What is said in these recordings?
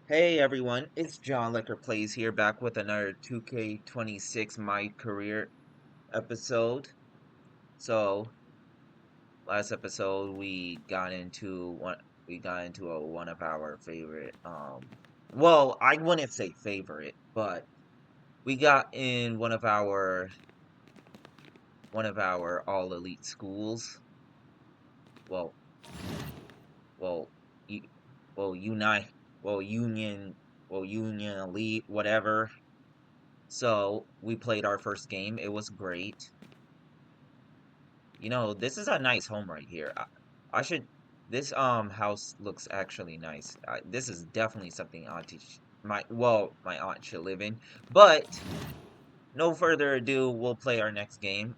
Hey everyone, it's John Liquor Plays here, back with another 2K26 My Career episode. So, last episode we got into one of our favorite well, I wouldn't say favorite, but we got in one of our all elite schools. Well, well, you, well, unite, well, union elite, whatever. So we played our first game. It was great. This is a nice home right here. I should. This house looks actually nice. This is definitely something auntie my aunt should live in. But no further ado, we'll play our next game.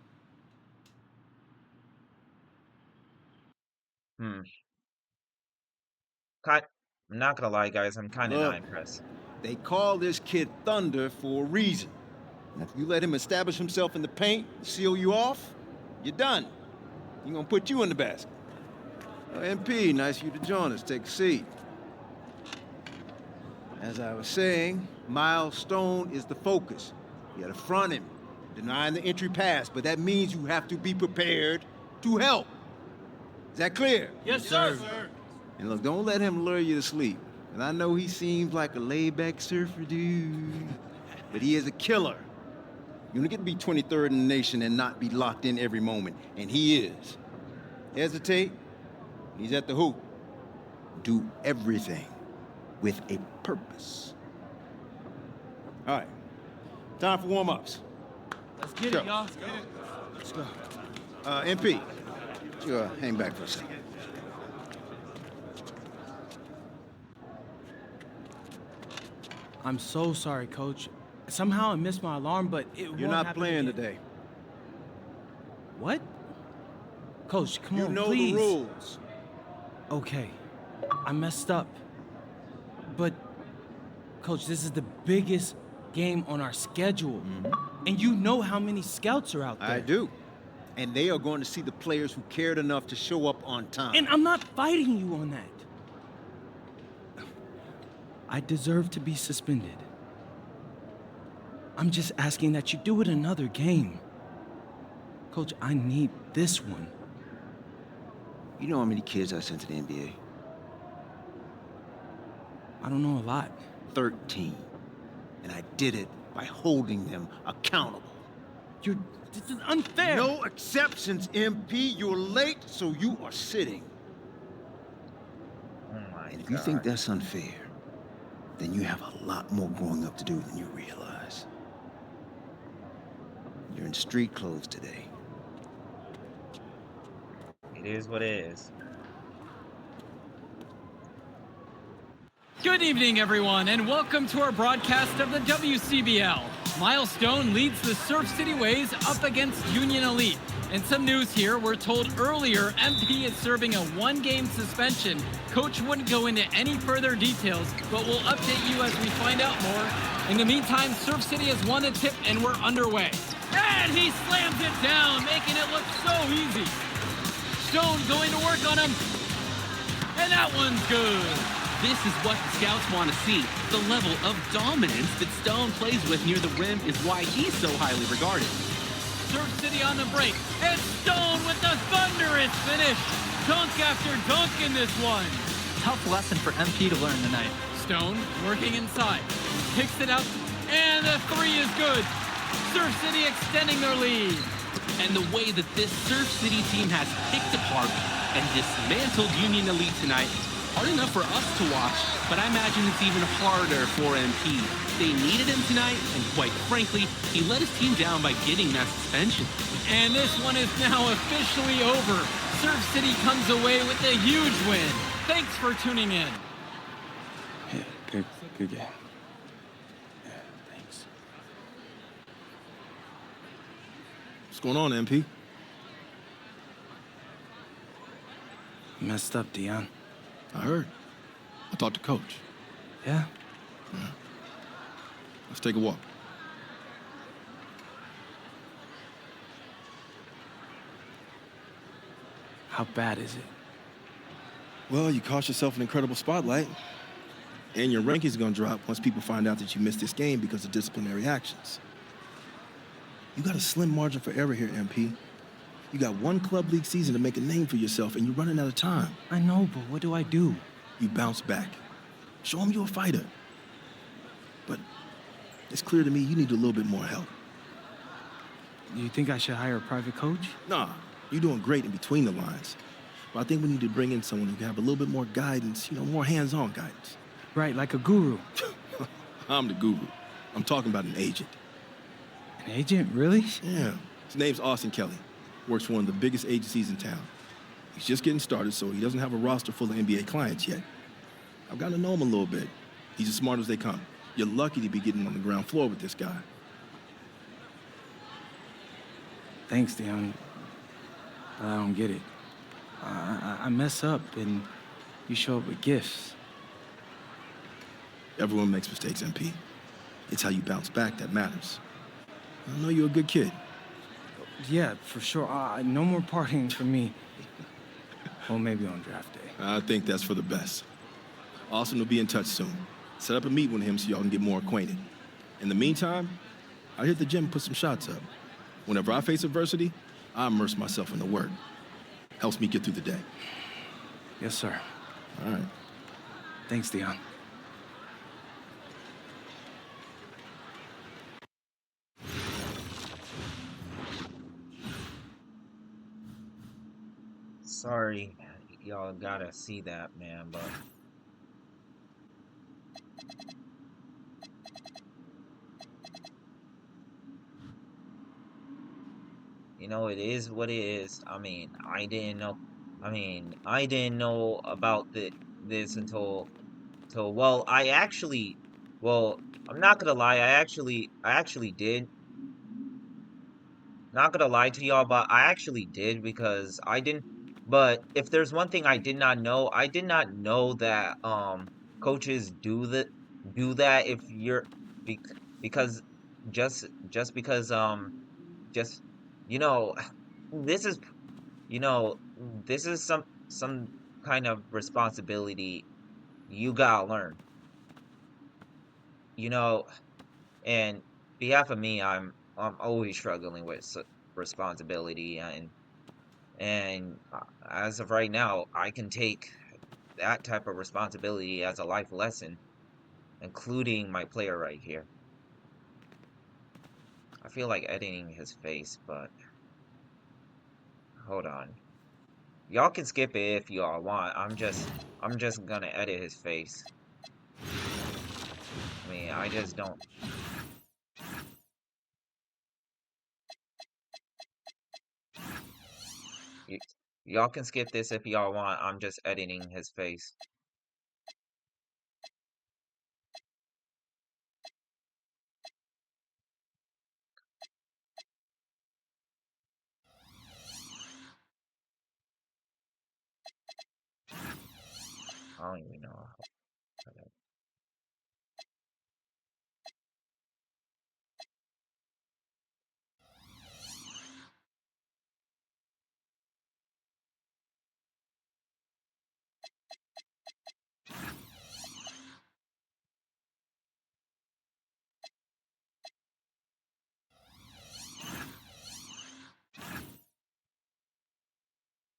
Hmm. Ki- I'm not gonna lie, guys. I'm kind of not Look, impressed. they call this kid Thunder for a reason. And if you let him establish himself in the paint, seal you off, you're done. He's gonna put you in the basket. MP, nice of you to join us. Take a seat. As I was saying, Miles Stone is the focus. You gotta front him, denying the entry pass, but that means you have to be prepared to help. Is that clear? Yes, sir. And look, don't let him lure you to sleep. And I know he seems like a laid-back surfer dude, but he is a killer. You don't get to be 23rd in the nation and not be locked in every moment, and he is. Hesitate, he's at the hoop. Do everything with a purpose. All right, time for warm-ups. Let's get Sure. it, y'all. Let's go. MP, you hang back for a second. I'm so sorry, Coach. Somehow I missed my alarm, but it You're won't not happen playing again. today. What? Coach, come You on, know please. the rules. Okay, I messed up. But, Coach, this is the biggest game on our schedule. And you know how many scouts are out there. I do. And they are going to see the players who cared enough to show up on time. And I'm not fighting you on that. I deserve to be suspended. I'm just asking that you do it another game. Coach, I need this one. You know how many kids I sent to the NBA? I don't know a lot. 13. And I did it by holding them accountable. This is unfair. No exceptions, MP. You're late, so you are sitting. Oh my And if you God. think that's unfair, then you have a lot more growing up to do than you realize. You're in street clothes today. It is what it is. Good evening, everyone, and welcome to our broadcast of the WCBL. Miles Stone leads the Surf City Waves up against Union Elite. And some news here, we're told earlier MP is serving a one-game suspension. Coach wouldn't go into any further details, but we'll update you as we find out more. In the meantime, Surf City has won a tip and we're underway. And he slams it down, making it look so easy. Stone going to work on him. And that one's good. This is what the scouts want to see. The level of dominance that Stone plays with near the rim is why he's so highly regarded. Surf City on the break, and Stone with the thunderous finish. Dunk after dunk in this one. Tough lesson for MP to learn tonight. Stone working inside, kicks it out, and the three is good. Surf City extending their lead. And the way that this Surf City team has picked apart and dismantled Union Elite tonight, hard enough for us to watch, but I imagine it's even harder for MP. They needed him tonight, and quite frankly, he let his team down by getting that suspension. And this one is now officially over. Surf City comes away with a huge win. Thanks for tuning in. Yeah, good game. Yeah, thanks. What's going on, MP? Messed up, Dion. I heard. I talked to Coach. Yeah? Let's take a walk. How bad is it? Well, you cost yourself an incredible spotlight. And your ranking's gonna drop once people find out that you missed this game because of disciplinary actions. You got a slim margin for error here, MP. You got one club league season to make a name for yourself, and you're running out of time. I know, but what do I do? You bounce back. Show them you're a fighter. But it's clear to me you need a little bit more help. Do you think I should hire a private coach? Nah, you're doing great in between the lines. But I think we need to bring in someone who can have a little bit more guidance, more hands-on guidance. Right, like a guru. I'm the guru. I'm talking about an agent. An agent, really? Yeah. His name's Austin Kelly. Works for one of the biggest agencies in town. He's just getting started, so he doesn't have a roster full of NBA clients yet. I've gotten to know him a little bit. He's as smart as they come. You're lucky to be getting on the ground floor with this guy. Thanks, Dion. I don't get it. I mess up, and you show up with gifts. Everyone makes mistakes, MP. It's how you bounce back that matters. I know you're a good kid. Yeah, for sure. No more partying for me. Well, maybe on draft day. I think that's for the best. Austin will be in touch soon. Set up a meet with him so y'all can get more acquainted. In the meantime, I hit the gym and put some shots up. Whenever I face adversity, I immerse myself in the work. Helps me get through the day. Yes, sir. All right. Thanks, Dion. Sorry, y'all gotta see that, man, but it is what it is. I didn't know about this until well, I'm not gonna lie, I actually did. Not gonna lie to y'all, but I actually did because I didn't. But if there's one thing I did not know, I did not know that coaches do that if you're bec because just because just you know this is this is some kind of responsibility you gotta learn. You know, and behalf of me, I'm always struggling with responsibility and as of right now, I can take that type of responsibility as a life lesson, including my player right here. I feel like editing his face, but hold on. Y'all can skip it if y'all want. I'm just gonna edit his face. I just don't. y- Y'all can skip this if y'all want. I'm just editing his face. I don't even know.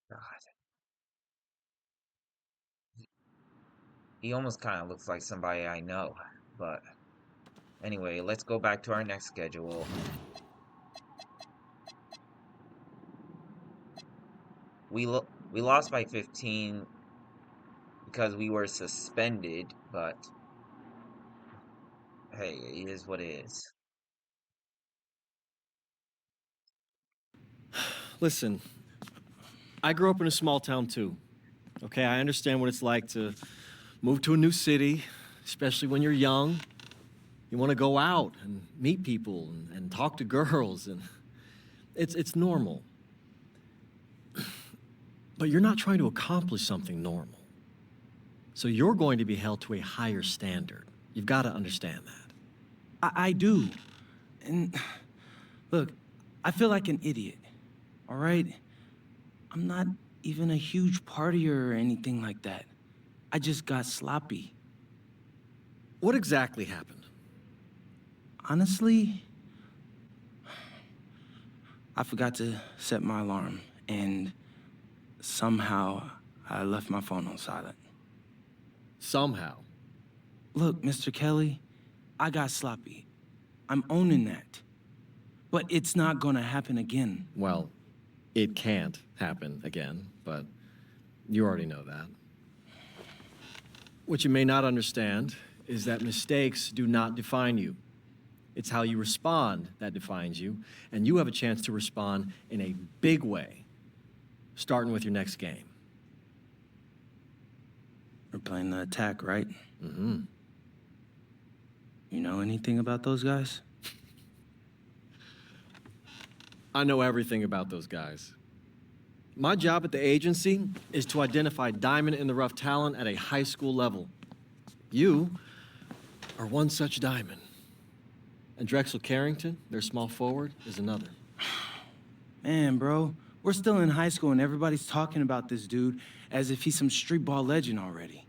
God, he almost kind of looks like somebody I know, but anyway, let's go back to our next schedule. We lost by 15 because we were suspended, but hey, it is what it is. Listen, I grew up in a small town too. Okay, I understand what it's like to move to a new city, especially when you're young. You want to go out and meet people and talk to girls, and it's normal. But you're not trying to accomplish something normal. So you're going to be held to a higher standard. You've got to understand that. I do. And look, I feel like an idiot, all right? I'm not even a huge partier or anything like that. I just got sloppy. What exactly happened? Honestly, I forgot to set my alarm, and somehow I left my phone on silent. Somehow. Look, Mr. Kelly, I got sloppy. I'm owning that. But it's not gonna happen again. Well, it can't happen again, but you already know that. What you may not understand is that mistakes do not define you. It's how you respond that defines you, and you have a chance to respond in a big way, starting with your next game. We're playing the attack, right? Mm-hmm. You know anything about those guys? I know everything about those guys. My job at the agency is to identify diamond-in-the-rough talent at a high school level. You are one such diamond. And Drexel Carrington, their small forward, is another. Man, bro, we're still in high school and everybody's talking about this dude as if he's some street ball legend already.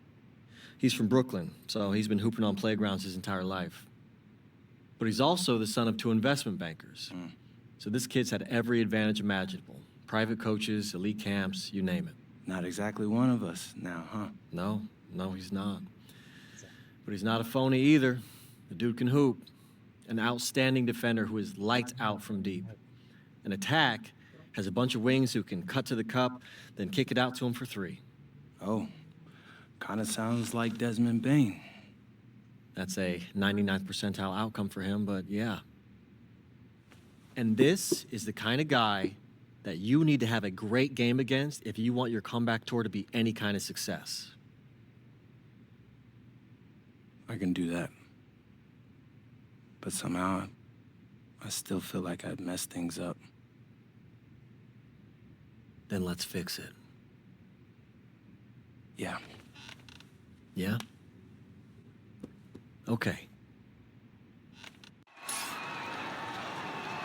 He's from Brooklyn, so he's been hooping on playgrounds his entire life. But he's also the son of 2 investment bankers. So this kid's had every advantage imaginable. Private coaches, elite camps, you name it. Not exactly one of us now, huh? No, he's not. But he's not a phony either. The dude can hoop. An outstanding defender who is lights out from deep. An attack has a bunch of wings who can cut to the cup, then kick it out to him for 3. Oh, kind of sounds like Desmond Bain. That's a 99th percentile outcome for him, but yeah. And this is the kind of guy that you need to have a great game against if you want your comeback tour to be any kind of success. I can do that. But somehow, I still feel like I'd messed things up. Then let's fix it. Yeah. Yeah? Okay.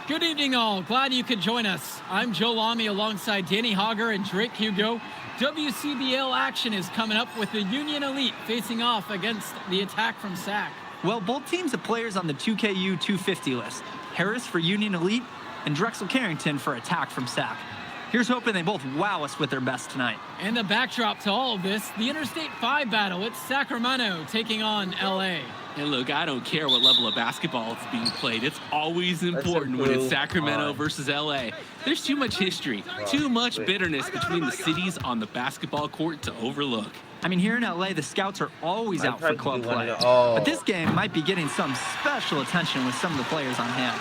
Good evening, all. Glad you could join us. I'm Joe Lamy alongside Danny Hogger and Drake Hugo. WCBL action is coming up with the Union Elite facing off against the attack from SAC. Well, both teams have players on the 2KU 250 list. Harris for Union Elite and Drexel Carrington for attack from SAC. Here's hoping they both wow us with their best tonight. And the backdrop to all of this, the Interstate 5 battle. It's Sacramento taking on LA. And look, I don't care what level of basketball is being played. It's always important when it's Sacramento versus LA. There's too much history, too much bitterness between the cities on the basketball court to overlook. I mean, here in LA, the scouts are always out for club play. But this game might be getting some special attention with some of the players on hand.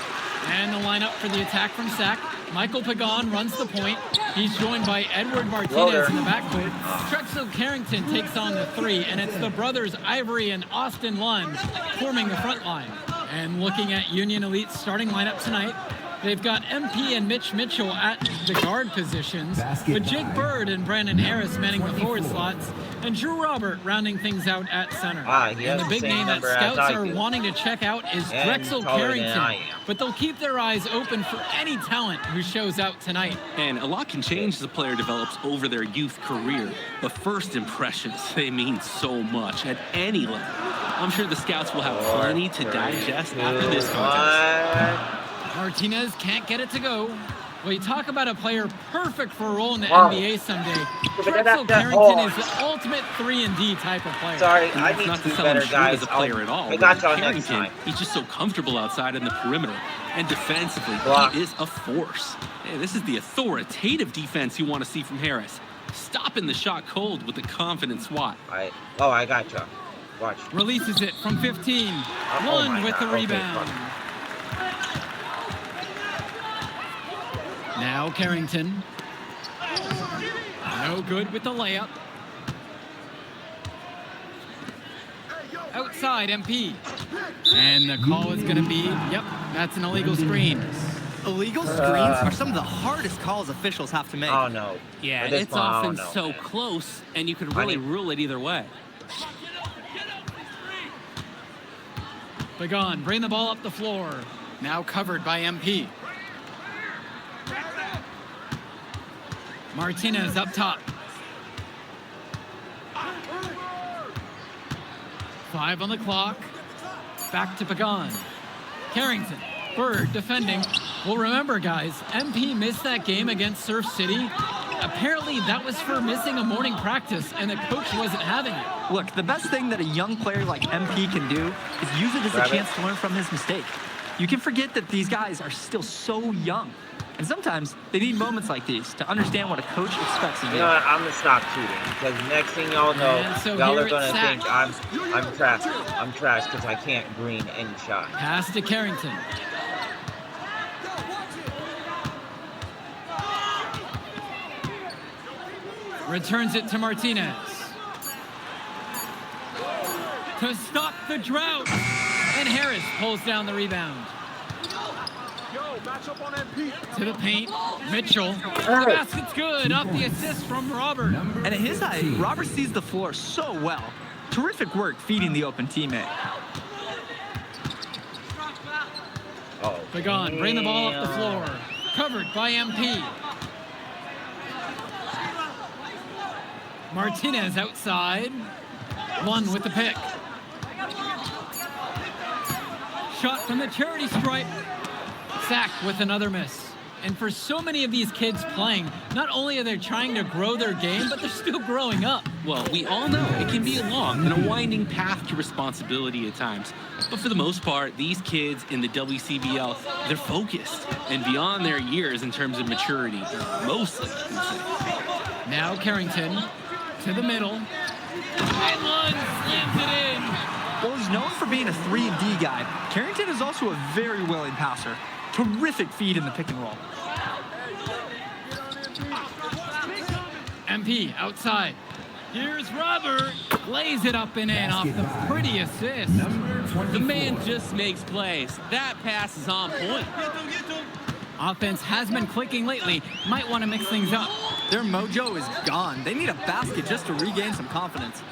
And the lineup for the attack from SAC. Michael Pagan runs the point. He's joined by Edward Martinez in the backcourt. Drexel Carrington takes on the 3, and it's the brothers Ivory and Austin Lund forming the front line. And looking at Union Elite's starting lineup tonight, they've got MP and Mitch Mitchell at the guard positions, with Jake Bird and Brandon Harris manning the forward slots, and Drew Robert rounding things out at center. And the big name that scouts are wanting to check out is Drexel Carrington, but they'll keep their eyes open for any talent who shows out tonight. And a lot can change as a player develops over their youth career, but first impressions, they mean so much at any level. I'm sure the scouts will have plenty to digest after this contest. Martinez can't get it to go. Well, you talk about a player perfect for a role in the NBA someday. Drexel Carrington is the ultimate 3-and-D type of player. Sorry, And I that's need not to to do sell him better, short guys. as a player at all. I got With y'all next Carrington, time. he's just so comfortable outside in the perimeter. And defensively, Block. he is a force. Hey, this is the authoritative defense you want to see from Harris. Stopping the shot cold with a confident swat. I got you. Watch. Releases it from 15. Lund my with the God. Okay, rebound. fuck. Now Carrington. No good with the layup. Outside MP. And the call is going to be, yep, that's an illegal screen. Illegal screens are some of the hardest calls officials have to make. Oh no. Yeah, For this it's one, I often don't know, so man. close, and you could really rule it either way. Pagan, bring the ball up the floor. Now covered by MP. Martinez up top. 5 on the clock. Back to Pagan. Carrington. Bird defending. Well, remember, guys, MP missed that game against Surf City. Apparently, that was for missing a morning practice, and the coach wasn't having it. Look, the best thing that a young player like MP can do is use it as a chance to learn from his mistake. You can forget that these guys are still so young. And sometimes they need moments like these to understand what a coach expects of you. You know what? I'm gonna stop shooting because next thing y'all know, And so y'all here are gonna it's think sacked. I'm trash. I'm trash because I can't green any shot. Pass to Carrington. Returns it to Martinez. To stop the drought. And Harris pulls down the rebound. To the paint. Mitchell. The basket's good. Off the assist from Robert. And at his height, Robert sees the floor so well. Terrific work feeding the open teammate. Oh, Pagan, bring the ball up the floor. Covered by MP. Martinez outside. One with the pick. Shot from the charity stripe. Sack with another miss. And for so many of these kids playing, not only are they trying to grow their game, but they're still growing up. Well, we all know it can be a long and a winding path to responsibility at times. But for the most part, these kids in the WCBL, they're focused and beyond their years in terms of maturity, mostly. Now Carrington to the middle. And Lund slams it in. Well, he's known for being a 3-and-D guy. Carrington is also a very willing passer. Terrific feed in the pick and roll. MP outside. Here's Robert. Lays it up and in off the pretty assist. The man just makes plays. That pass is on point. Offense has been clicking lately. Might want to mix things up. Their mojo is gone. They need a basket just to regain some confidence.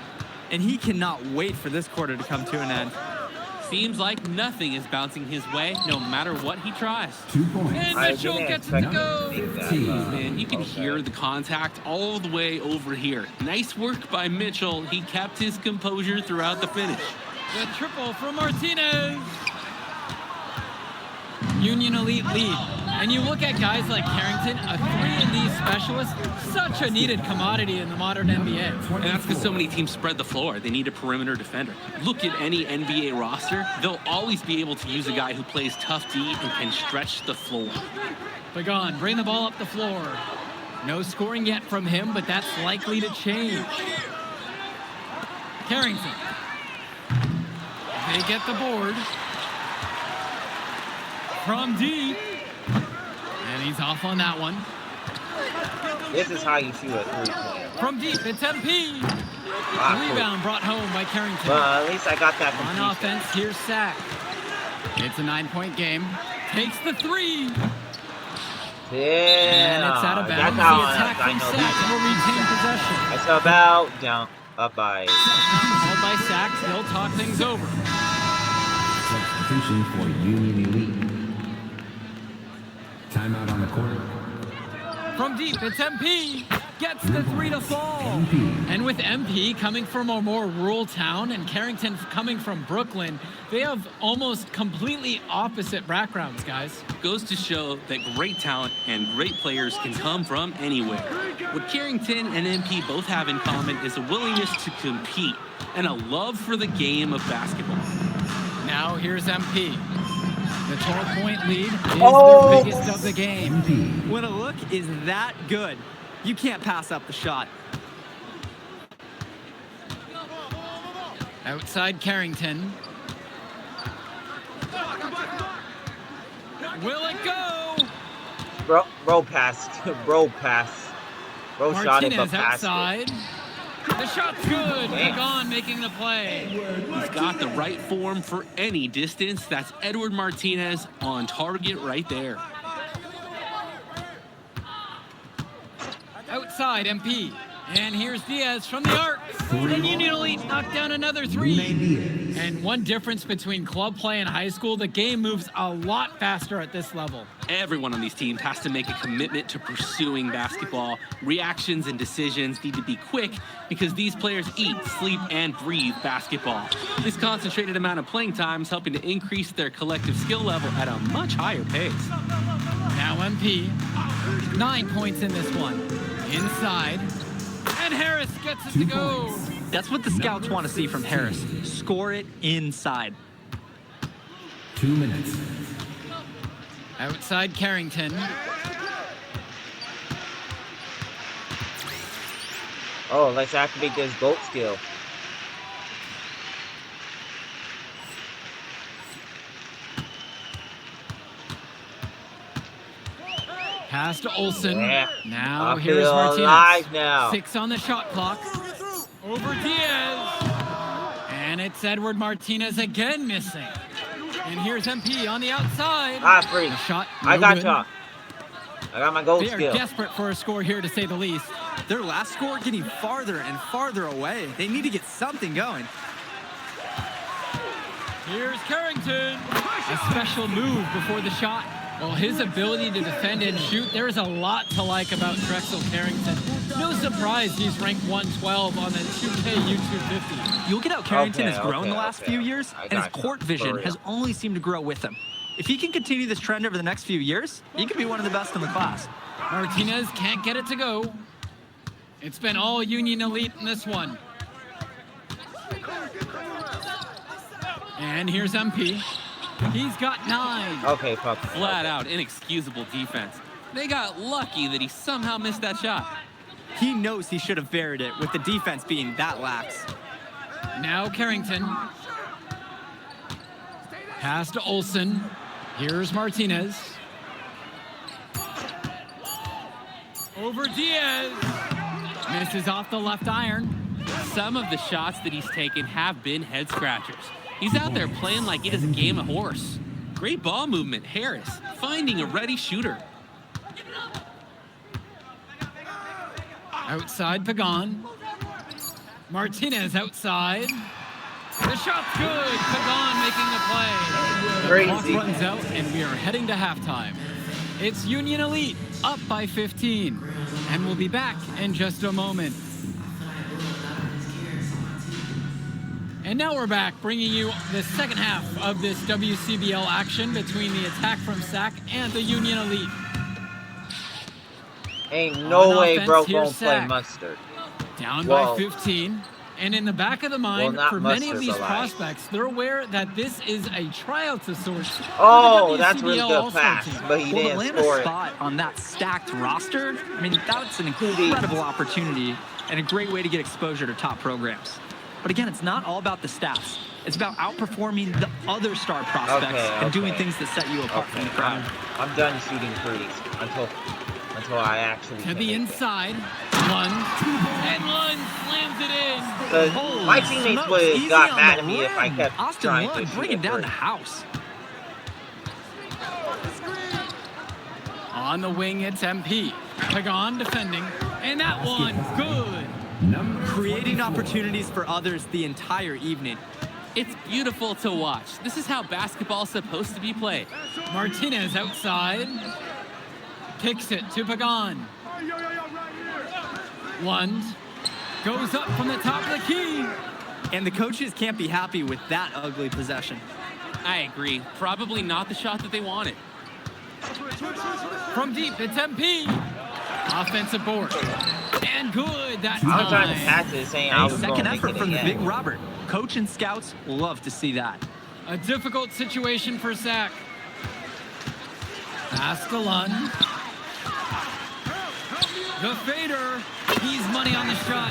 And he cannot wait for this quarter to come to an end. Seems like nothing is bouncing his way, no matter what he tries. 2 points. And I Mitchell didn't gets it to expect go. him to make that, Man, you can hear the contact all the way over here. Nice work by Mitchell. He kept his composure throughout the finish. The triple from Martinez. Union Elite lead. And you look at guys like Carrington, a 3-and-D specialist, such a needed commodity in the modern NBA. And that's because so many teams spread the floor. They need a perimeter defender. Look at any NBA roster. They'll always be able to use a guy who plays tough D and can stretch the floor. Pagan, bring the ball up the floor. No scoring yet from him, but that's likely to change. Carrington. They get the board. From deep. And he's off on that one. This is how you shoot a 3-pointer. From deep, it's MP. Ah, Rebound brought home by Carrington. Well, at least I got that On completion. offense, here's Sack. It's a 9-point game. Takes the 3. Yeah. And it's out of bounds. That's how The attack I from know Sack will retain possession. It's about down up by. Called by Sack, they'll talk things over. Substitution for Union Elite. Timeout on the court. From deep, it's MP. Gets the 3 to fall. MP. And with MP coming from a more rural town and Carrington coming from Brooklyn, they have almost completely opposite backgrounds, guys. Goes to show that great talent and great players can come from anywhere. What Carrington and MP both have in common is a willingness to compete and a love for the game of basketball. Now here's MP. The 12-point lead is Oh! the biggest of the game. MP. When a look is that good, you can't pass up the shot. Outside Carrington. Will it go? Bro passed. Bro pass. Bro shot it, but Martinez passed it. outside. The shot's good. Damn. Pagan making the play. He's got the right form for any distance. That's Edward Martinez on target right there. Outside MP. And here's Diaz from the arc. And Union Elite knocked down another 3. Diaz. And one difference between club play and high school, the game moves a lot faster at this level. Everyone on these teams has to make a commitment to pursuing basketball. Reactions and decisions need to be quick because these players eat, sleep, and breathe basketball. This concentrated amount of playing time is helping to increase their collective skill level at a much higher pace. Now MP, 9 points in this one. Inside, and Harris gets it to go. That's what the scouts want to see from Harris. Score it inside. 2 minutes. Outside Carrington. Oh, let's activate this GOAT skill. Pass to Olsen. Yeah. Now I here's feel Martinez. alive now. 6 on the shot clock. Over Diaz. And it's Edward Martinez again missing. And here's MP on the outside. Ah, free. The shot. I no got good. y'all. I got my GOAT They are skill. desperate for a score here, to say the least. Their last score getting farther and farther away. They need to get something going. Here's Carrington. A special move before the shot. Well, his ability to defend and shoot, there is a lot to like about Drexel Carrington. No surprise he's ranked 112 on the 2K YouTube 50. You look at how Carrington has grown Okay, the last few years, I and his got you. court For vision real. has only seemed to grow with him. If he can continue this trend over the next few years, he could be one of the best in the class. Martinez can't get it to go. It's been all Union Elite in this one. And here's MP. He's got 9. Okay, fuck. Flat out inexcusable defense. They got lucky that he somehow missed that shot. He knows he should have buried it with the defense being that lax. Now Carrington. Pass to Olsen. Here's Martinez. Over Diaz. Misses off the left iron. Some of the shots that he's taken have been head scratchers. He's out there playing like he does a game of horse. Great ball movement, Harris, finding a ready shooter. Outside Pagan. Martinez outside. The shot's good. Pagan making the play. The clock Crazy. runs out and we are heading to halftime. It's Union Elite up by 15. And we'll be back in just a moment. And now we're back, bringing you the second half of this WCBL action between the attack from SAC and the Union Elite. Ain't no On way offense, bro here's gonna play Sack. mustard. Down Whoa. by 15. And in the back of the mind, not for many of Mustard's these alive. prospects, they're aware that this is a tryout of sorts. for Oh, the that's really WCBL good All-Star pass, team. but he Well, didn't Atlanta's score it. spot on that stacked roster, I mean, that's an incredible opportunity and a great way to get exposure to top programs. But again, it's not all about the stats. It's about outperforming the other star prospects and doing okay. things that set you apart from the crowd. I'm done shooting threes until I actually To can the make it. inside. Lund. And Lund slams it in. 'Cause Holy my teammates smokes, would have easy got on mad the at me if I rim. kept Austin trying Lund to shoot bringing it down the first. house. On the wing, it's MP. Pagan defending. And that one, good. Number Creating 24. opportunities for others the entire evening. It's beautiful to watch. This is how basketball's supposed to be played. Martinez outside. Kicks it to Pagan. Lund goes up from the top of the key. And the coaches can't be happy with that ugly possession. I agree. Probably not the shot that they wanted. From deep, it's MP. Offensive board. And good that I was trying to time. pass it saying I A was going second to make effort it from the again. big Robert. Coach and scouts love to see that. A difficult situation for Zach. Pass to Lund. The fader. He's money on the shot.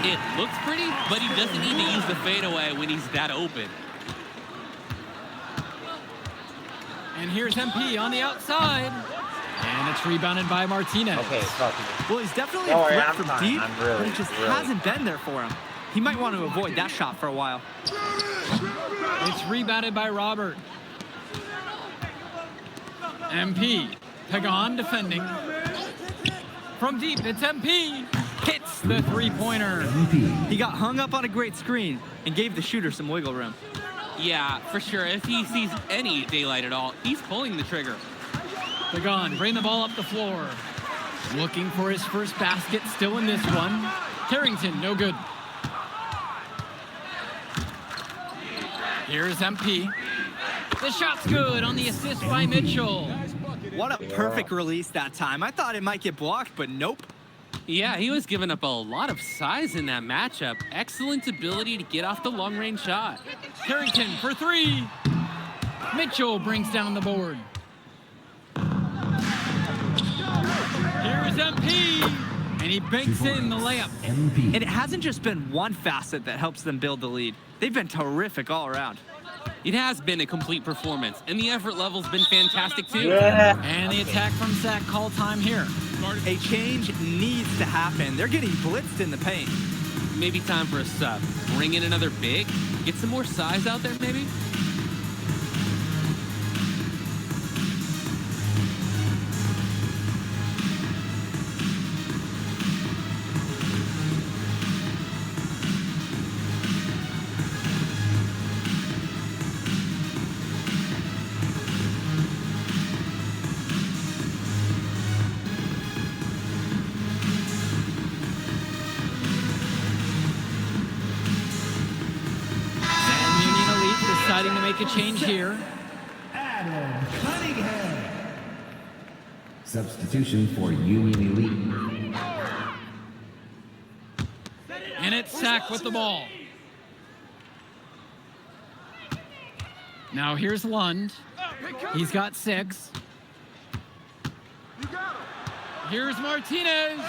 It looks pretty, but he doesn't need to use the fadeaway when he's that open. And here's MP on the outside. And it's rebounded by Martinez. Okay, fuck it. Well, he's definitely Don't a worry, threat I'm from fine. deep, I'm really, but it just really- hasn't been there for him. He might want to avoid that shot for a while. It's rebounded by Robert. MP. Pagan defending. From deep, it's MP. Hits the three-pointer. MP. He got hung up on a great screen and gave the shooter some wiggle room. Yeah, for sure. If he sees any daylight at all, he's pulling the trigger. Pagan, bring the ball up the floor. Looking for his first basket still in this one. Carrington, no good. Here's MP. The shot's good on the assist by Mitchell. What a perfect release that time. I thought it might get blocked, but nope. Yeah, he was giving up a lot of size in that matchup. Excellent ability to get off the long-range shot. Carrington for three. Mitchell brings down the board. Here's MP. And he banks in the layup. MP. And it hasn't just been one facet that helps them build the lead. They've been terrific all around. It has been a complete performance, and the effort level's been fantastic too. Yeah. And the attack from Zach call time here. A change needs to happen. They're getting blitzed in the paint. Maybe time for a sub. Bring in another big. Get some more size out there, maybe. And Union Elite deciding to make a change here. Adam Cunningham. Substitution for Union Elite. And it's Zach with the ball. Now here's Lund. He's got 6. Here's Martinez.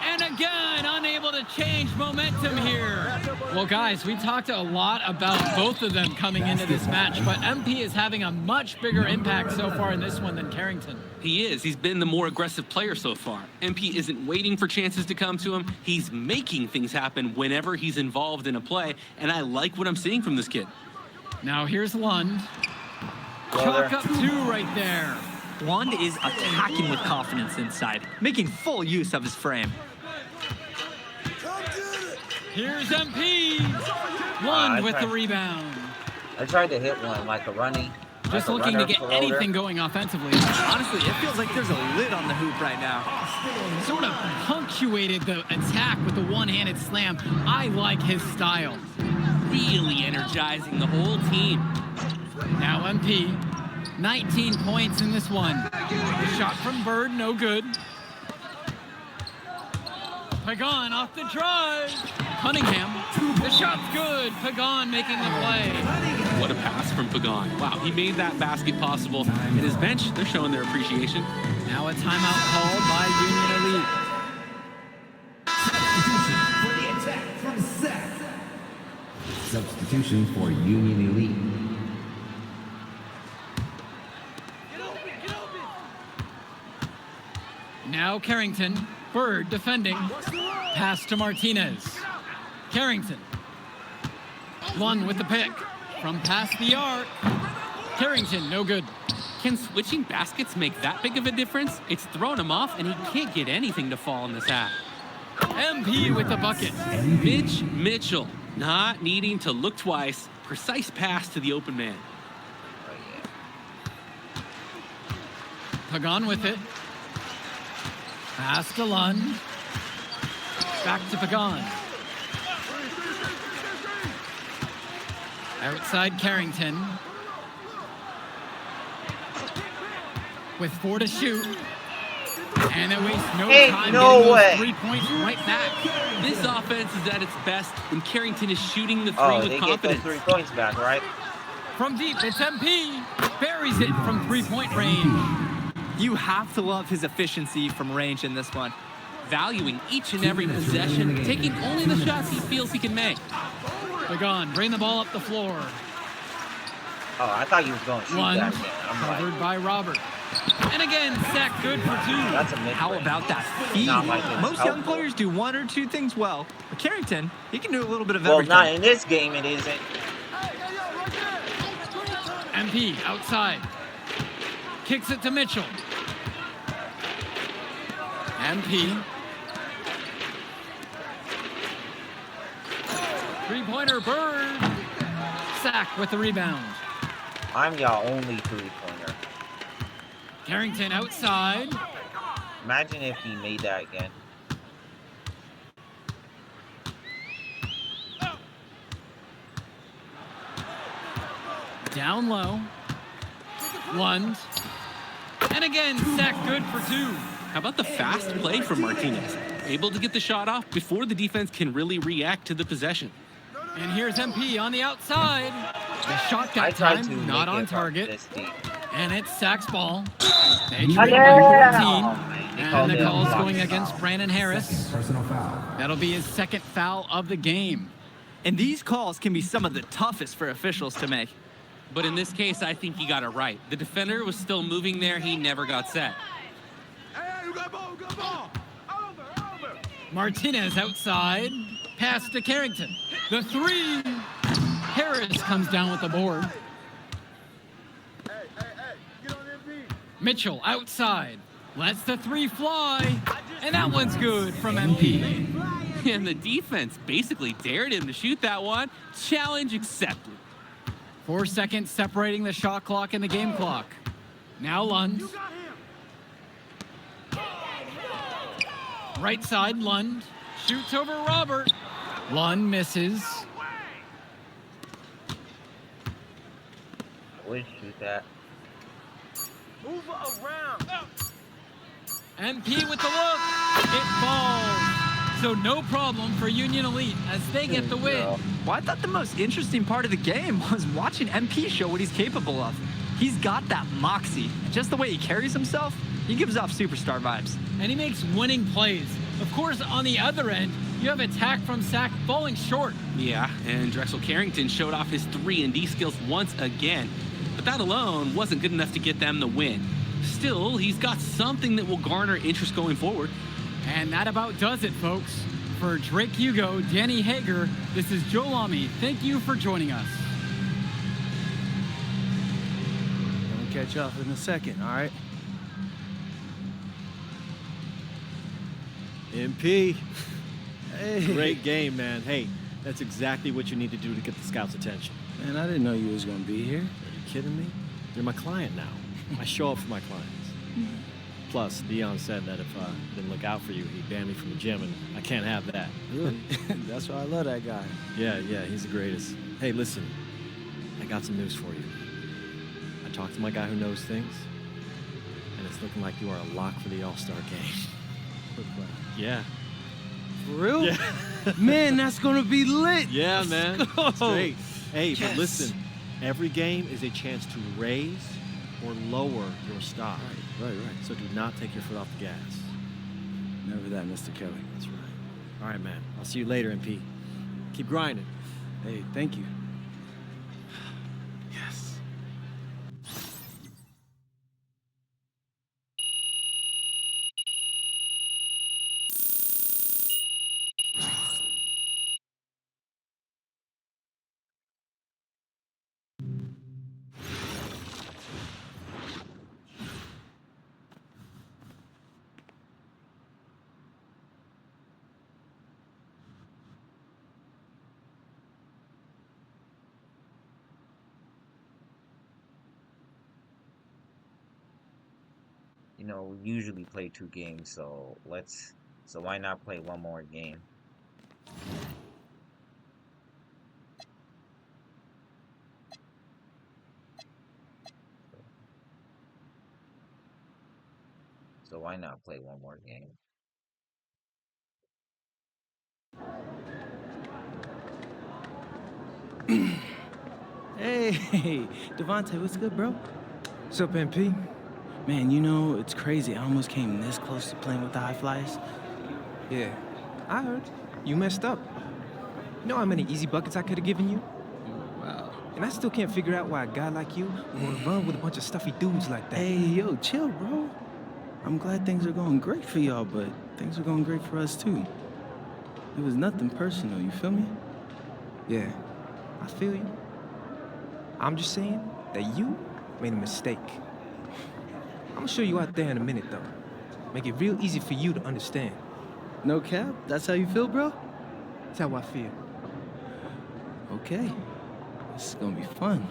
And again, unable to change momentum here. Well, guys, we talked a lot about both of them coming into this match, but MP is having a much bigger impact so far in this one than Carrington. He is. He's been the more aggressive player so far. MP isn't waiting for chances to come to him. He's making things happen whenever he's involved in a play, and I like what I'm seeing from this kid. Now here's Lund. Chalk up 2 right there. Lund is attacking with confidence inside, making full use of his frame. Here's MP. Lund with the rebound. I tried to hit one like a running. Just like a looking to runner get floater. anything going offensively. Honestly, it feels like there's a lid on the hoop right now. Sort of punctuated the attack with the one-handed slam. I like his style. Really energizing the whole team. Now MP, 19 points in this one. The shot from Bird, no good. Pagan off the drive. Cunningham, the shot's good. Pagan making the play. What a pass from Pagan. Wow, he made that basket possible. And his bench, they're showing their appreciation. Now a timeout called by Union Elite. Substitution for the attack from Seth. Substitution for Union Elite. Now Carrington. Bird defending. Pass to Martinez. Carrington. Lund with the pick. From past the arc. Carrington, no good. Can switching baskets make that big of a difference? It's thrown him off, and he can't get anything to fall in this half. MP with the bucket. Mitch Mitchell, not needing to look twice. Precise pass to the open man. Pagan with it. Pass to Lund. Back to Pagan. Outside Carrington. With 4 to shoot. And they waste no time no getting way. those 3 points right back. This offense is at its best when Carrington is shooting the three Oh, with they get confidence. those 3 points back, right? From deep, it's MP. Buries it from 3-point range. You have to love his efficiency from range in this one. Valuing each and every possession, taking only the shots he feels he can make. Pagan, bring the ball up the floor. Oh, I thought you was going to shoot Lund, that again. I'm covered like, by Robert. And again, Zach good for 2. that's a mid. How about that feed? Not like it's Most young helpful. players do 1 or 2 things well. But Carrington, he can do a little bit of Well, everything. not in this game, it isn't. MP outside. Kicks it to Mitchell. MP. 3-pointer Bird. Sack with the rebound. I'm your only three-pointer. Carrington outside. Imagine if he made that again. Down low. Lund. And again, Sack good for two. How about the fast play from Martinez? Able to get the shot off before the defense can really react to the possession. And here's MP on the outside. The shot I that tried to time, not make on it from target. this deep. And it's Sack's ball. They Oh, trail yeah! by 14. Oh, man, they And called the it a call's block going foul. against Brandon Harris. Personal foul. That'll be his second foul of the game. And these calls can be some of the toughest for officials to make. But in this case, I think he got it right. The defender was still moving there. He never got set. Martinez outside. Pass to Carrington. The three. Harris comes down with the board. Mitchell outside. Lets the three fly. And that one's good from MP. And the defense basically dared him to shoot that one. Challenge accepted. 4 seconds separating the shot clock and the game clock. Now Lund. Right side, Lund. Shoots over Robert. Lund misses. Would shoot that. MP with the look. It falls. So no problem for Union Elite as they get the win. Well, I thought the most interesting part of the game was watching MP show what he's capable of. He's got that moxie. Just the way he carries himself, he gives off superstar vibes. And he makes winning plays. Of course, on the other end, you have attack from Sack falling short. Yeah, and Drexel Carrington showed off his 3-and-D skills once again. But that alone wasn't good enough to get them the win. Still, he's got something that will garner interest going forward. And that about does it, folks. For Drake Hugo, Danny Hager, this is Joe Lamy. Thank you for joining us. We'll catch up in a second, all right? MP. Hey. Great game, man. Hey, that's exactly what you need to do to get the scouts' attention. Man, I didn't know you was gonna be here. Are you kidding me? You're my client now. I show up for my clients. Plus, Dion said that if I didn't look out for you, he'd ban me from the gym, and I can't have that. Really? That's why I love that guy. Yeah, he's the greatest. Hey, listen, I got some news for you. I talked to my guy who knows things, and it's looking like you are a lock for the All-Star game. Yeah. For real? Yeah. Man, that's gonna be lit. Yeah, man. It's great. Hey, Yes. but listen, every game is a chance to raise or lower your stock. Right. So do not take your foot off the gas. Never that, Mr. Kelly. That's right. All right, man. I'll see you later, MP. Keep grinding. Hey, thank you. Yes. You know, we usually play 2 games, so why not play one more game? So why not play one more game? Hey, Devontae, what's good, bro? What's up, MP? Man, you know, it's crazy. I almost came this close to playing with the High Flyers. Yeah, I heard. You messed up. You know how many easy buckets I could have given you? Wow. And I still can't figure out why a guy like you would run with a bunch of stuffy dudes like that. Hey, yo, chill, bro. I'm glad things are going great for y'all, but things are going great for us, too. It was nothing personal, you feel me? Yeah, I feel you. I'm just saying that you made a mistake. I'm gonna show you out there in a minute, though. Make it real easy for you to understand. No cap? That's how you feel, bro? That's how I feel. Okay. This is gonna be fun.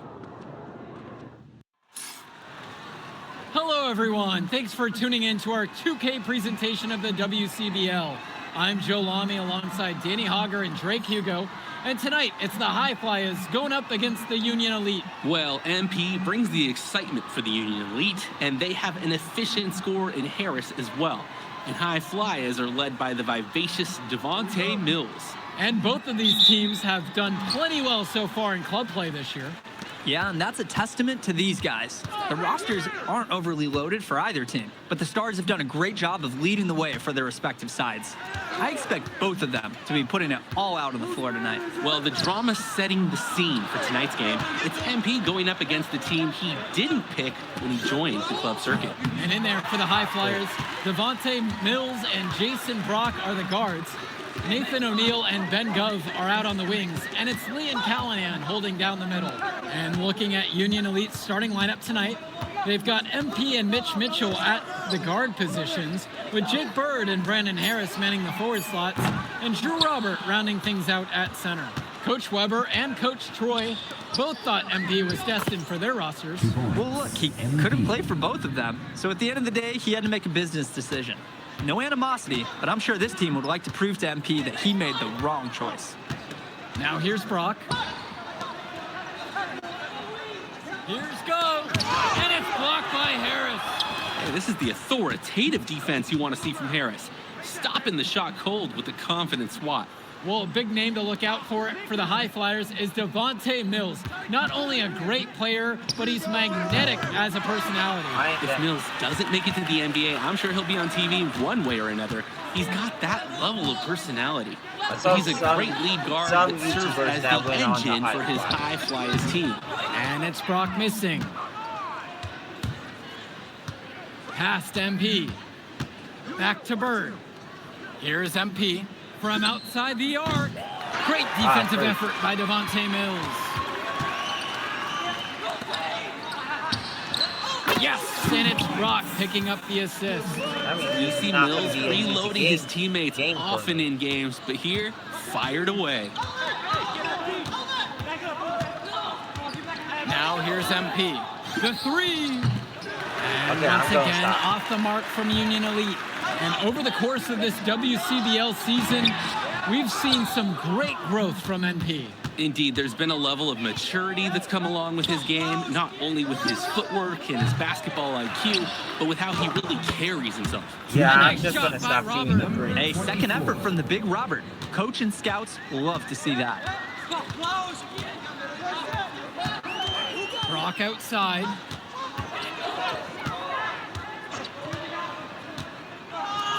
Hello, everyone. Thanks for tuning in to our 2K presentation of the WCBL. I'm Joe Lamy alongside Danny Hogger and Drake Hugo. And tonight, it's the High Flyers going up against the Union Elite. Well, MP brings the excitement for the Union Elite, and they have an efficient scorer in Harris as well. And High Flyers are led by the vivacious Devontae Mills. And both of these teams have done plenty well so far in club play this year. Yeah, and that's a testament to these guys. The rosters aren't overly loaded for either team, but the Stars have done a great job of leading the way for their respective sides. I expect both of them to be putting it all out on the floor tonight. Well, the drama setting the scene for tonight's game. It's MP going up against the team he didn't pick when he joined the club circuit. And in there for the High Flyers, Devontae Mills and Jason Brock are the guards. Nathan O'Neill and Ben Gov are out on the wings, and it's Lee and Callahan holding down the middle. And looking at Union Elite's starting lineup tonight, they've got MP and Mitch Mitchell at the guard positions, with Jake Bird and Brandon Harris manning the forward slots, and Drew Robert rounding things out at center. Coach Weber and Coach Troy both thought MP was destined for their rosters. Well, look, he couldn't play for both of them, so at the end of the day, he had to make a business decision. No animosity, but I'm sure this team would like to prove to MP that he made the wrong choice. Now here's Brock. Here's Go, and it's blocked by Harris. Hey, this is the authoritative defense you want to see from Harris. Stopping the shot cold with a confident swat. Well, a big name to look out for the High Flyers is Devontae Mills. Not only a great player, but he's magnetic as a personality. If Mills doesn't make it to the NBA, I'm sure he'll be on TV one way or another. He's got that level of personality. He's a great lead guard that serves as the engine for his High Flyers team. And it's Brock missing. Past MP. Back to Bird. Here's MP. From outside the arc. Great defensive effort by Devontae Mills. Yes, and it's Brock picking up the assist. You see Mills reloading his teammates often in games, but here, fired away. Now here's MP. The three. And once again, off the mark from Union Elite. And over the course of this WCBL season, we've seen some great growth from MP. Indeed, there's been a level of maturity that's come along with his game, not only with his footwork and his basketball IQ, but with how he really carries himself. Yeah, I'm just going to stop shooting the three. A second effort from the big Robert. Coach and scouts love to see that. Brock outside.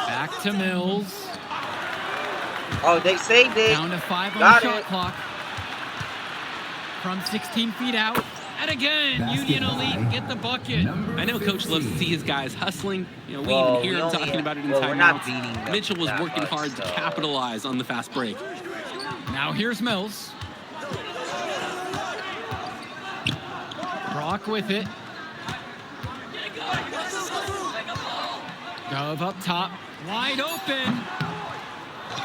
Back to Mills. Oh, they saved it. Down to 5 on Got the shot it. clock. From 16 feet out. And again, Union Elite get the bucket. I know Coach loves to see his guys hustling. You know, we Well, even hear we him only talking about it in we're not timeouts. beating them Mitchell was that working much, hard to so. capitalize on the fast break. Now here's Mills. Brock with it. Gov up top. Wide open.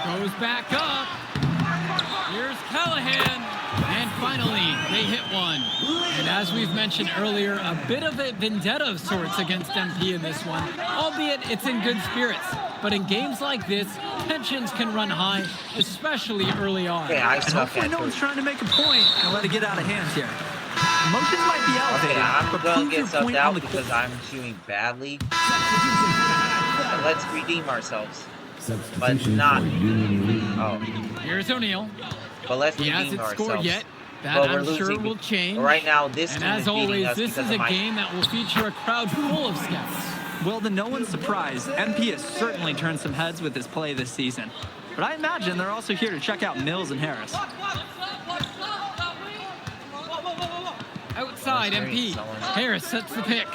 Goes back up. Here's Callahan. And finally, they hit one. And as we've mentioned earlier, a bit of a vendetta of sorts against MP in this one, albeit it's in good spirits. But in games like this, tensions can run high, especially early on. Okay, I And suck hopefully at no one's it. trying to make a point and let it get out of hand here. Emotions might be elevated, Okay, I'm but going prove to your get subbed point out on the because court. I'm shooting badly. And let's redeem ourselves. But not. Oh, Here's O'Neill. but let's He redeem hasn't ourselves. scored yet. That But we're I'm sure losing will change. right now. This And team as is beating always, us this because is a of my. game that will feature a crowd full of scouts. Well, to no one's surprise, MP has certainly turned some heads with his play this season. But I imagine they're also here to check out Mills and Harris. Outside, That's great, MP. someone. Harris sets the pick.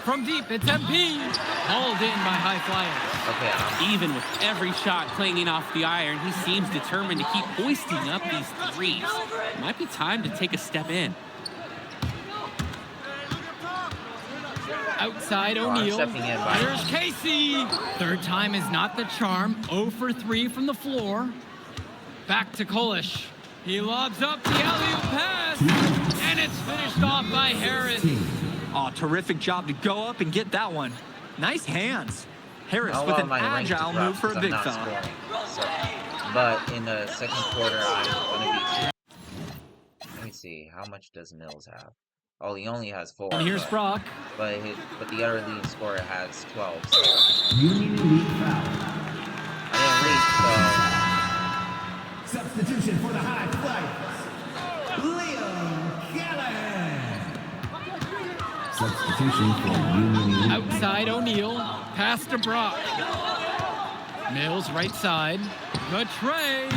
From deep, it's MP. Hauled in by High Flyers. Okay, Even with every shot clanging off the iron, he seems determined to keep hoisting up these threes. Might be time to take a step in. Outside, I'm O'Neill. stepping in, buddy. Here's Casey. Third time is not the charm. 0 for 3 from the floor. Back to Kolish. He lobs up the alley-oop pass. And it's finished off by Harris. Oh, terrific job to go up and get that one. Nice hands. Harris Not a with lot an of my rank agile is move rough for a 'cause big I'm not fella. scoring. So, but in the second quarter, I'm going to be... Let me see. How much does Mills have? Oh, he only has 4. And here's but, Brock. but the other lead scorer has 12. So Union Elite foul. I didn't reach, Substitution for the High Flyers. Liam Callahan. Substitution for Union Elite. Outside O'Neal. Pass to Brock. Mills right side. The tray.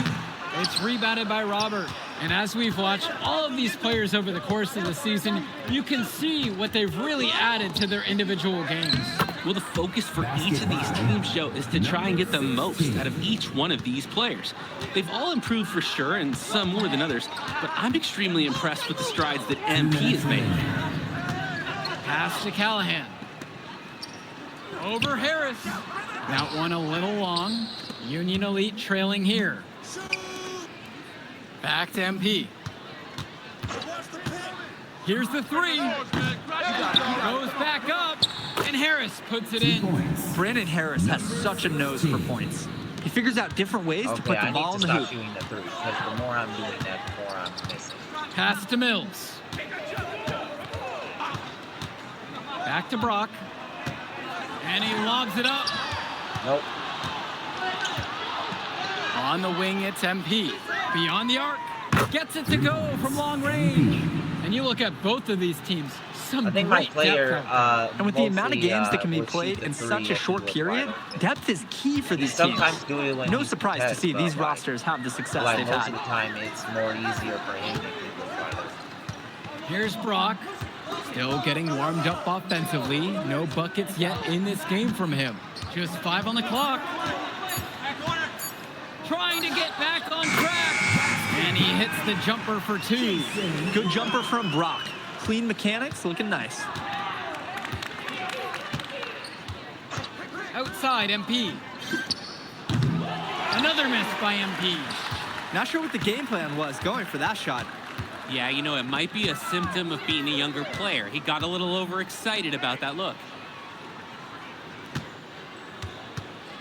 It's rebounded by Robert. And as we've watched all of these players over the course of the season, you can see what they've really added to their individual games. Well, the focus for each of these teams, Joe, is to try and get the most out of each one of these players. They've all improved for sure, and some more than others, but I'm extremely impressed with the strides that MP has made. Pass to Callahan. Over Harris. That one a little long. Union Elite trailing here. Back to MP. Here's the three. Goes back up, and Harris puts it in. Brandon Harris has such a nose for points. He figures out different ways to okay, put the I ball need in to the stop hoop. shooting the 3 because the more I'm doing that, the more I'm missing. Pass to Mills. Back to Brock. And he logs it up. Nope. On the wing, it's MP. Beyond the arc. Gets it to go from long range. And you look at both of these teams. Some I think my great player, depth out And with the amount of mostly, games that can be will shoot played the in 3 such a if he short was period, wide. depth is key for He these sometimes teams. do it when No he's surprise to protect, see but, these like, rosters have the success Like they've most had. of the time, it's more easier for him if he goes wider. Here's Brock. Still getting warmed up offensively. No buckets yet in this game from him. Just 5 on the clock. Trying to get back on track. And he hits the jumper for 2. Good jumper from Brock. Clean mechanics, looking nice. Outside MP. Another miss by MP. Not sure what the game plan was going for that shot. Yeah, you know, it might be a symptom of being a younger player. He got a little overexcited about that look.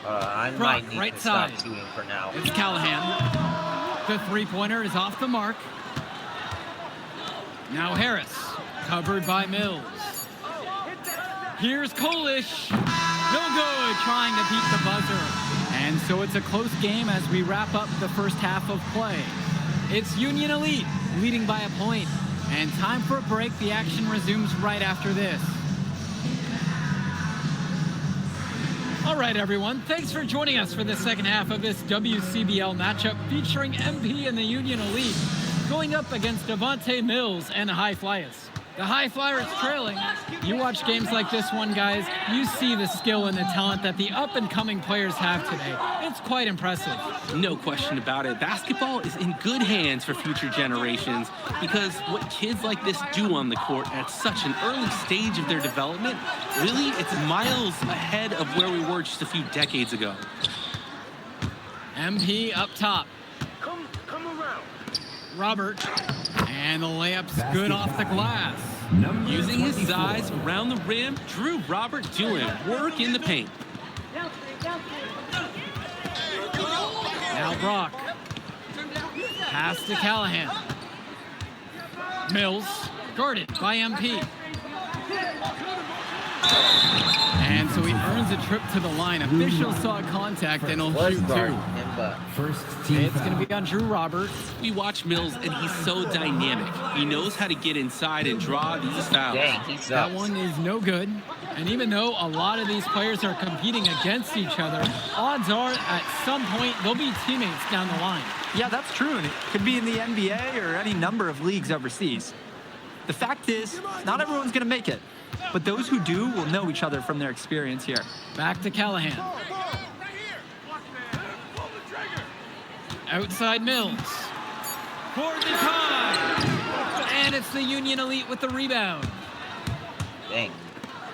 I Brock, might need right to stop side. shooting for now. It's Callahan. The three-pointer is off the mark. Now Harris, covered by Mills. Here's Kolish. No good, trying to beat the buzzer. And so it's a close game as we wrap up the first half of play. It's Union Elite leading by a point. And time for a break. The action resumes right after this. All right, everyone. Thanks for joining us for the second half of this WCBL matchup featuring MP and the Union Elite going up against Devontae Mills and the High Flyers. The High Flyers trailing. You watch games like this one, guys, you see the skill and the talent that the up-and-coming players have today. It's quite impressive. No question about it. Basketball is in good hands for future generations because what kids like this do on the court at such an early stage of their development, really, it's miles ahead of where we were just a few decades ago. MP up top. Robert. And the layup's good off the glass. Using his size around the rim, Drew Robert doing work in the paint. Now Brock. Pass to Callahan. Mills, guarded by MP. And so he earns a trip to the line. Officials saw contact and he'll shoot 2. First team It's going to be on Drew Robert. We watch Mills, and he's so dynamic. He knows how to get inside and draw these fouls. Dang, he That sucks. one is no good. And even though a lot of these players are competing against each other, odds are at some point they'll be teammates down the line. Yeah, that's true, and it could be in the NBA or any number of leagues overseas. The fact is, not everyone's going to make it, but those who do will know each other from their experience here. Back to Callahan. Outside Mills. For the tie. And it's the Union Elite with the rebound. Dang.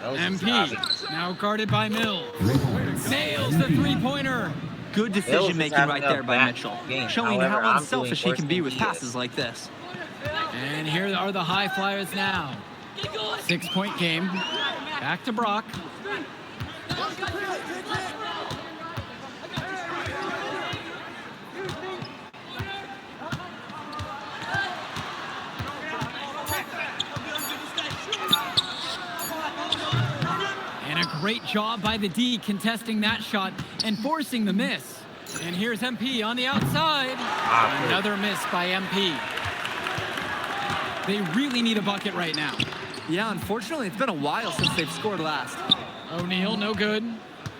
That was MP, just now guarded by Mills. Nails the three-pointer. Good Mills decision is making having right a there by bad Mitchell, game. showing However, how I'm unselfish he doing can worse be than with he passes is. like this. And here are the high flyers now. 6-point game. Back to Brock. And a great job by the D contesting that shot and forcing the miss. And here's MP on the outside. Another miss by MP. They really need a bucket right now. Yeah, unfortunately, it's been a while since they've scored last. O'Neal, no good.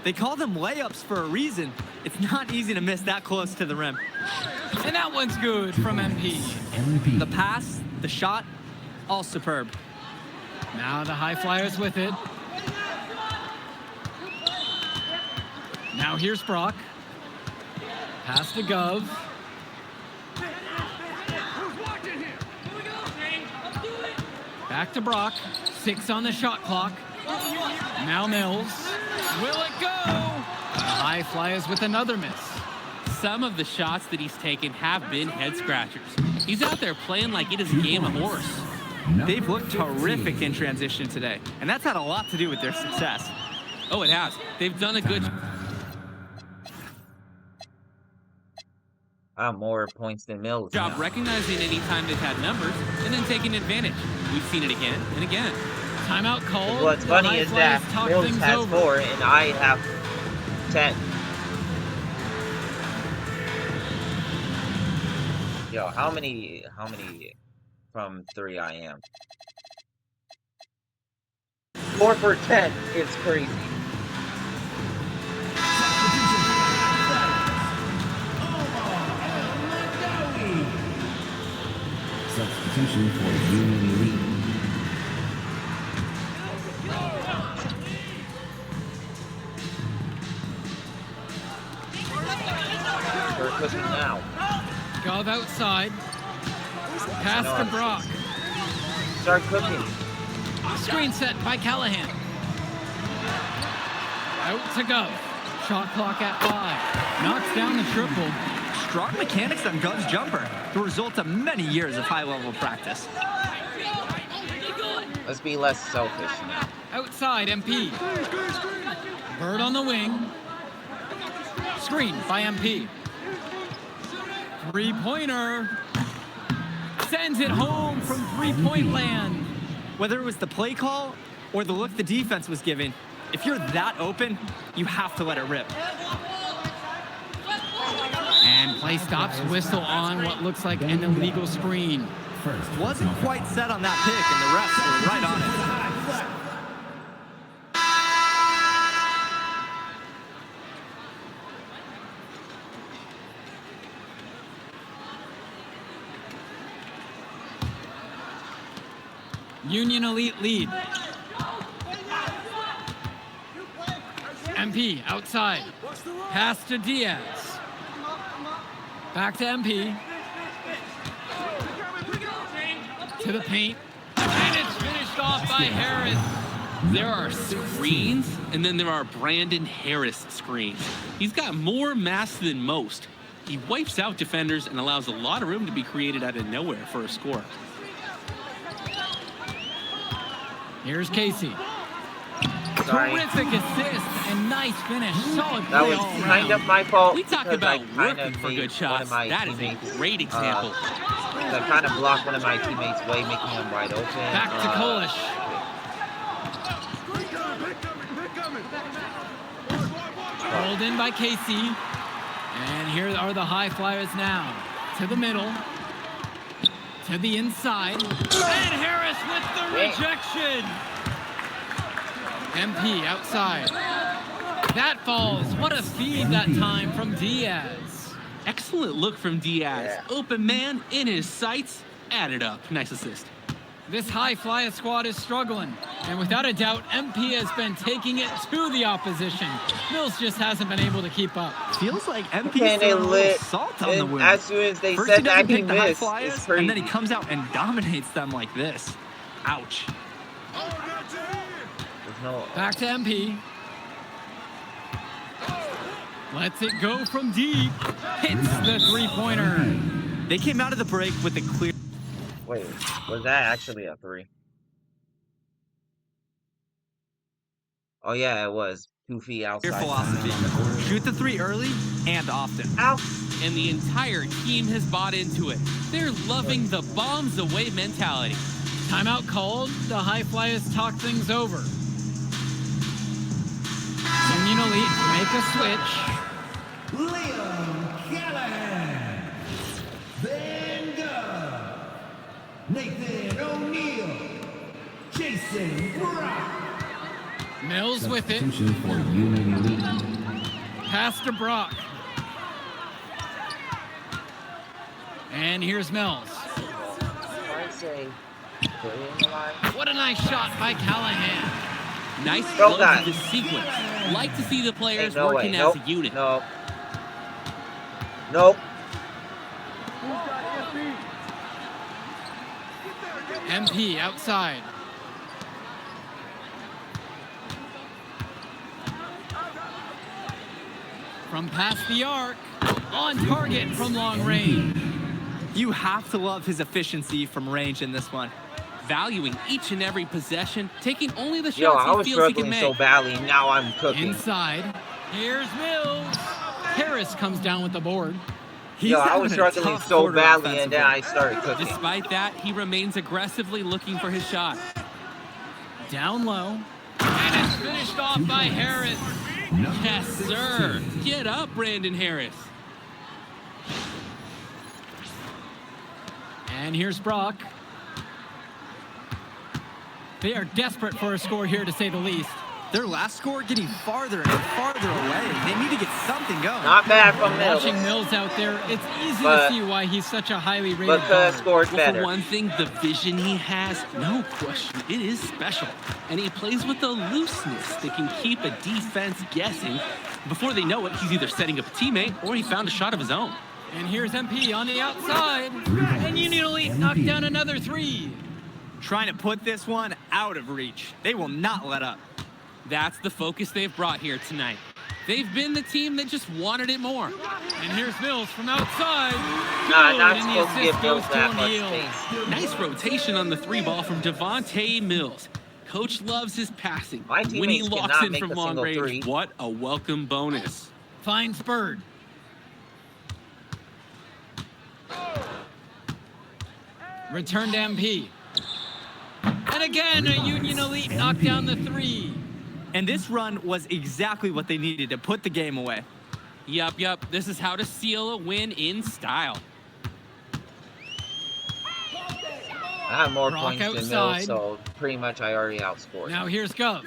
They call them layups for a reason. It's not easy to miss that close to the rim. And that one's good from MP. The pass, the shot, all superb. Now the high flyers with it. Now here's Brock. Pass to Gov. Back to Brock. 6 on the shot clock. Now Mills. Will it go? The high flyers with another miss. Some of the shots that he's taken have been head scratchers. He's out there playing like it is a game of horse. They've looked terrific in transition today, and that's had a lot to do with their success. Oh, it has. They've done a good More points than Mills. job recognizing any time they've had numbers and then taking advantage. We've seen it again and again. Timeout called. What's The funny high is that flyers talk Mills things has over. 4 and I have 10. Yo, how many from 3 I am? 4 for 10 is crazy. Substitution for Union Elite. We're cooking now. Gov outside. Pass to Brock. Start cooking. Screen set by Callahan. Out to Gov. Shot clock at 5. Knocks down the triple. Strong mechanics on Gov's jumper, the result of many years of high-level practice. Let's be less selfish now. Outside, MP. Bird on the wing. Screen by MP. Three-pointer. Sends it home from three-point land. Whether it was the play call or the look the defense was giving, if you're that open, you have to let it rip. And play stops, whistle on what looks like an illegal screen. Wasn't quite set on that pick, and the refs were right on it. Union Elite lead. MP outside. Pass to Diaz. Back to MP. To the paint. And it's finished off by Harris. There are screens, and then there are Brandon Harris screens. He's got more mass than most. He wipes out defenders and allows a lot of room to be created out of nowhere for a score. Here's Casey. Sorry. Terrific assist and nice finish. Solid That play was all kind around. of my fault. We talk because I about kind working of for made good one shots. of my That is a teammates, great example. I kind of blocked one of my teammates' way, making him wide open. Back to Kolish. Rolled in by Casey. And here are the high flyers now. To the middle. To the inside. And Harris with the rejection. MP outside. That falls. What a feed that time from Diaz. Excellent look from Diaz. Yeah. Open man in his sights. Added up. Nice assist. This high flyer squad is struggling. And without a doubt, MP has been taking it to the opposition. Mills just hasn't been able to keep up. Feels like MP's And they throwing a little lit. salt on the And wound. as soon as they First said he that doesn't he pick the high missed, flyers, it's crazy. and then he comes out and dominates them like this. Ouch. There's no... Back to MP. Lets it go from deep. Hits the three-pointer. They came out of the break with a clear... Wait, was that actually a 3? Oh yeah, it was. 2 feet Your outside. philosophy. Shoot the three early and often. Ow! And the entire team has bought into it. They're loving the bombs away mentality. Timeout called. The High Flyers talk things over. Union Elite make a switch. Liam Callahan. Van Gogh. Nathan O'Neill. Jason Brock. Mills with it. Substitution for Union Elite. Pass to Brock. And here's Mills. I say, put it in the line. What a nice shot by Callahan. Nice Throw flow that. to the sequence. Like to see the players Hey, no working way. as Nope. a unit. Nope. Nope. MP outside. From past the arc. On target from long range. You have to love his efficiency from range in this one. Valuing each and every possession, taking only the Yo, shots I he was feels he can struggling make. so badly. Now I'm cooking. Inside. Here's Mills. Harris comes down with the board. He's Yo, I having was a struggling tough so quarter badly, and then I offensively. started cooking. Despite that, he remains aggressively looking for his shot. Down low. And it's finished off by Harris. Yes, sir. Get up, Brandon Harris. And here's Brock. They are desperate for a score here, to say the least. Their last score getting farther and farther away. They need to get something going. Not bad from Mills. Watching Mills out there, it's easy But- to see why he's such a highly rated But guard. scored Well, better. for one thing, the vision he has, no question, it is special. And he plays with a looseness that can keep a defense guessing. Before they know it, he's either setting up a teammate or he found a shot of his own. And here's MP on the outside. And Union Elite knocked down another 3. Trying to put this one out of reach. They will not let up. That's the focus they've brought here tonight. They've been the team that just wanted it more. And here's Mills from outside. Nah, Good, not and the supposed to assist give Mills goes to that much O'Neal. space. Nice rotation on the 3-ball from Devontae Mills. Coach loves his passing. My When he teammates locks cannot in make from a long single range, three. what a welcome bonus. Finds Bird. Return to MP. And again, a Union Elite knocked down the 3. And this run was exactly what they needed to put the game away. Yup. This is how to seal a win in style. I have more Brock points than outside. Mills, so pretty much I already outscored. Now here's Gov.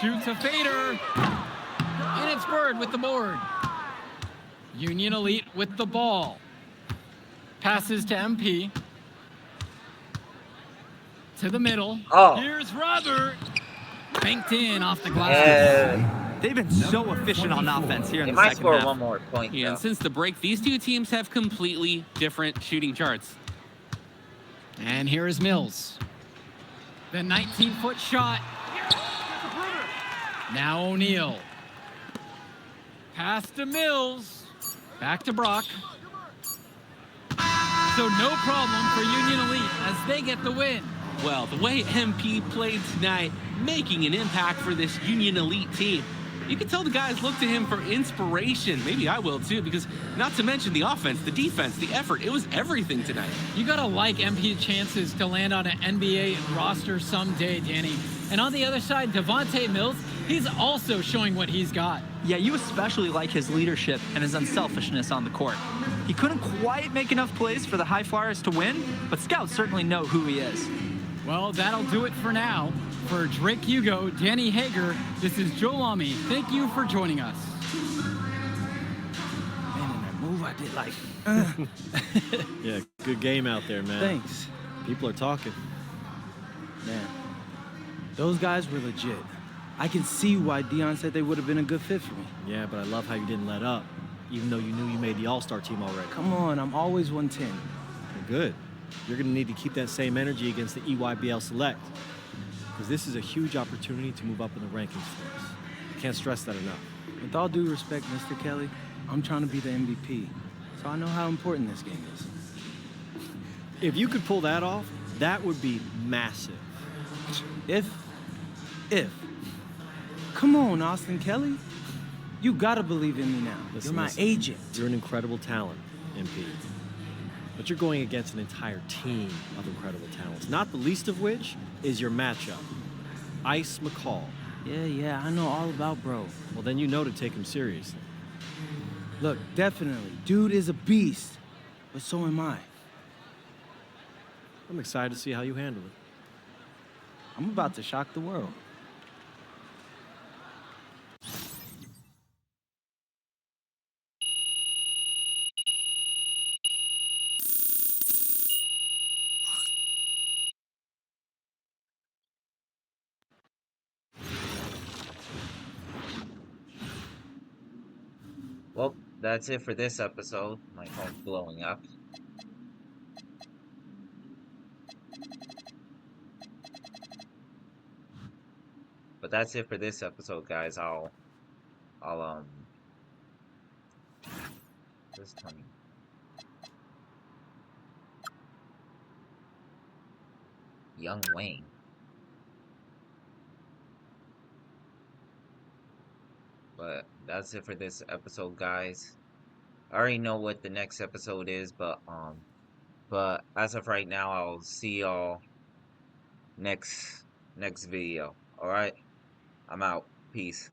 Shoots a fader. And it's Bird with the board. Union Elite with the ball. Passes to MP. To the middle. Oh. Here's Robert. Banked in off the glass. They've been so efficient on offense here in They the might second score half. one more point, Yeah, though. and since the break, these two teams have completely different shooting charts. And here is Mills. The 19-foot shot. Now O'Neal. Pass to Mills. Back to Brock. So no problem for Union Elite as they get the win. Well, the way MP played tonight, making an impact for this Union Elite team. You can tell the guys look to him for inspiration. Maybe I will too, because not to mention the offense, the defense, the effort, it was everything tonight. You gotta like MP's chances to land on an NBA roster someday, Danny. And on the other side, Devontae Mills, he's also showing what he's got. Yeah, you especially like his leadership and his unselfishness on the court. He couldn't quite make enough plays for the High Flyers to win, but scouts certainly know who he is. Well, that'll do it for now. For Drake Hugo, Danny Hager, this is Joe Lamy. Thank you for joining us. Man, and that move I did like. Yeah, good game out there, man. Thanks. People are talking. Man, those guys were legit. I can see why Dion said they would have been a good fit for me. Yeah, but I love how you didn't let up, even though you knew you made the All-Star team already. Come on, I'm always 110. Well, good. You're going to need to keep that same energy against the EYBL Select, because this is a huge opportunity to move up in the rankings for us. I can't stress that enough. With all due respect, Mr. Kelly, I'm trying to be the MVP, so I know how important this game is. If you could pull that off, that would be massive. If. Come on, Austin Kelly. You gotta believe in me now. You're my agent. You're an incredible talent, MP. But you're going against an entire team of incredible talents, not the least of which is your matchup, Ice McCall. Yeah, I know all about bro. Well, then you know to take him seriously. Look, definitely. Dude is a beast. But so am I. I'm excited to see how you handle it. I'm about to shock the world. Well, that's it for this episode. My phone's blowing up. But that's it for this episode, guys. I'll this time. Young Wayne. But that's it for this episode, guys. I already know what the next episode is, but as of right now, I'll see y'all next video. All right, I'm out. Peace.